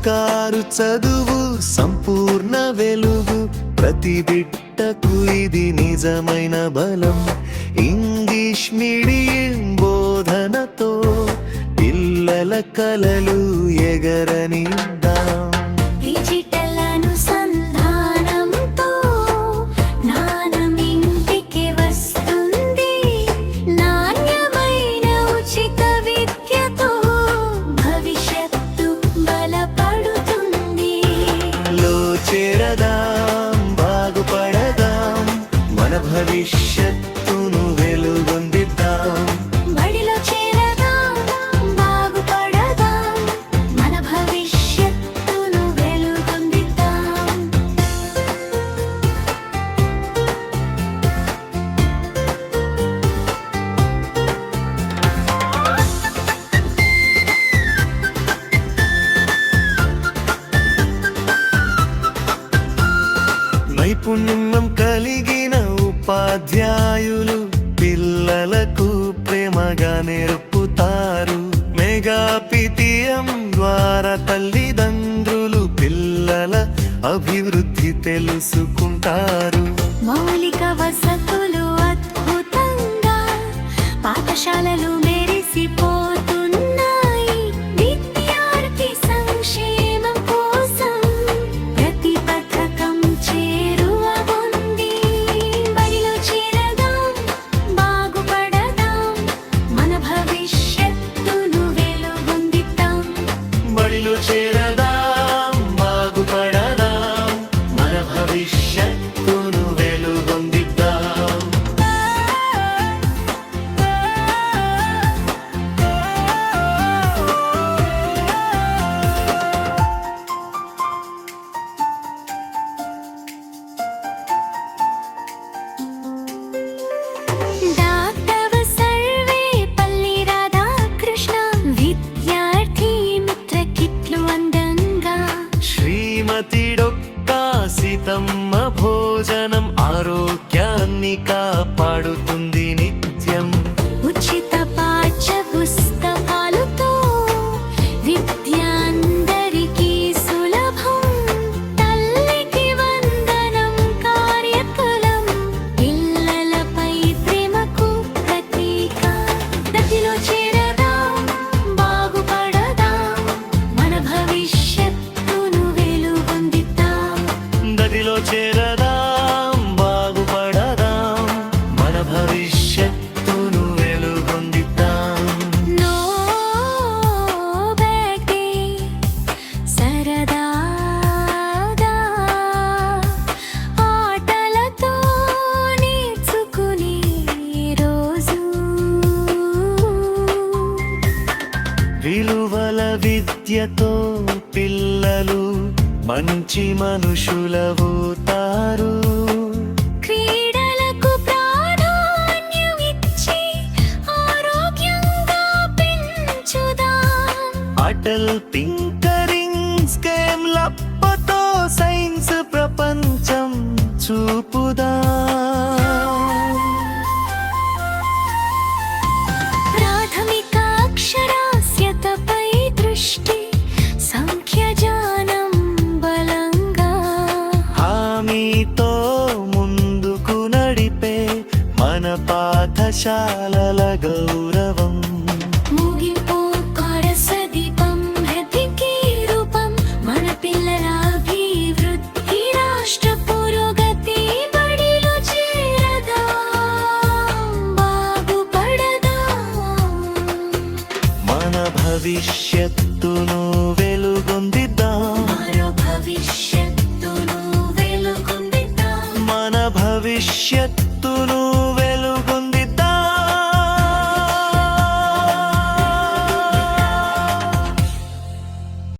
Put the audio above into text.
సర్కారు చదువు సంపూర్ణ వెలుగు, ప్రతి బిడ్డకు ఇది నిజమైన బలం. ఇంగ్లీష్ మీడియం బోధనతో పిల్లల కలలు ఎగరనిద్దాం. డిజిటల్ అనుసంధానంతో జ్ఞానం ఇంటికి వస్తుంది. నాణ్యమైన ఉచిత విద్యతో భవిష్యత్తు బలపడుతుంది. లో చేరదాం, బాగుపడదాం, మన భవిష్యత్తును వెలుగొందిద్దాం. బడిలో చేరదాం, బాగుపడదాం, మన భవిష్యత్తును వెలుగొందిద్దాం. నైపుణ్యం కలిగిన ఉపాధ్యాయులు పిల్లలకు ప్రేమగా నేర్పుతారు. మెగా పిటిఎం ద్వారా తల్లిదండ్రులు పిల్లల అభివృద్ధి తెలుసుకుంటారు. మౌలిక వసతులు అద్భుతంగా పాఠశాలలు మెరిసిపోతున్నాయి. విద్యార్థి సంక్షేమం కోసం ప్రతి పథకం చేరువ ఉంది. బడిలో చేరదాం, బాగుపడదాం, మన భవిష్యత్తును వెలుగొందిద్దాం. బడిలో చేరదాం, బాగుపడదాం, మన భవిష్యత్తును వెలుగొందిద్దాం. డాక్టర్ సర్వేపల్లి రాధాకృష్ణ విద్యార్థి మిత్ర కిట్లు అందంగా. శ్రీమతి డొక్కా సీతమ్మ భోజనం ఆరోగ్యాన్ని కాపాడుతుంది నిత్యం. ఉచిత పాఠ్య పుస్తకాలతో విద్య అందరికీ సులభం. తల్లికి వందనం కార్యక్రమం పిల్లలపై ప్రేమకు ప్రతీక. దతిలో చేరదాం, బాగుపడదాం, మన భవిష్యత్తును వెలుగొందిద్దాం. నదిలో చేరదాం, బాగుపడదాం, మన భవిష్యత్తును వెలుగొందిద్దాం. నో బ్యాడ్ డే, సరదాగా ఆటలతో నేర్చుకునే రోజు. విలువల విద్యతో పిల్లలు మంచి మనుషులవుతారు. క్రీడలకు ప్రాధాన్యం ఇచ్చి ఆరోగ్యంగా పెంచుదాం. అటల్ టింకరింగ్ స్కీమ్ లప్పతో సైన్స్ ప్రపంచం చూపుదాం. ప్రాథమిక అక్షరాస్యతపై దృష్టి, సంఖ్యాజ్ఞానం బలంగా. హామీతో ముందుకు నడిపే మన పాఠశాలల గౌరవం. ముగింపు కరసదీపం హెతికి రూపం, మన పిల్లల అభివృద్ధి రాష్ట్ర పురోగతి. బడిలో చేరదాం, బాగుపడదాం, మన భవిష్యత్తును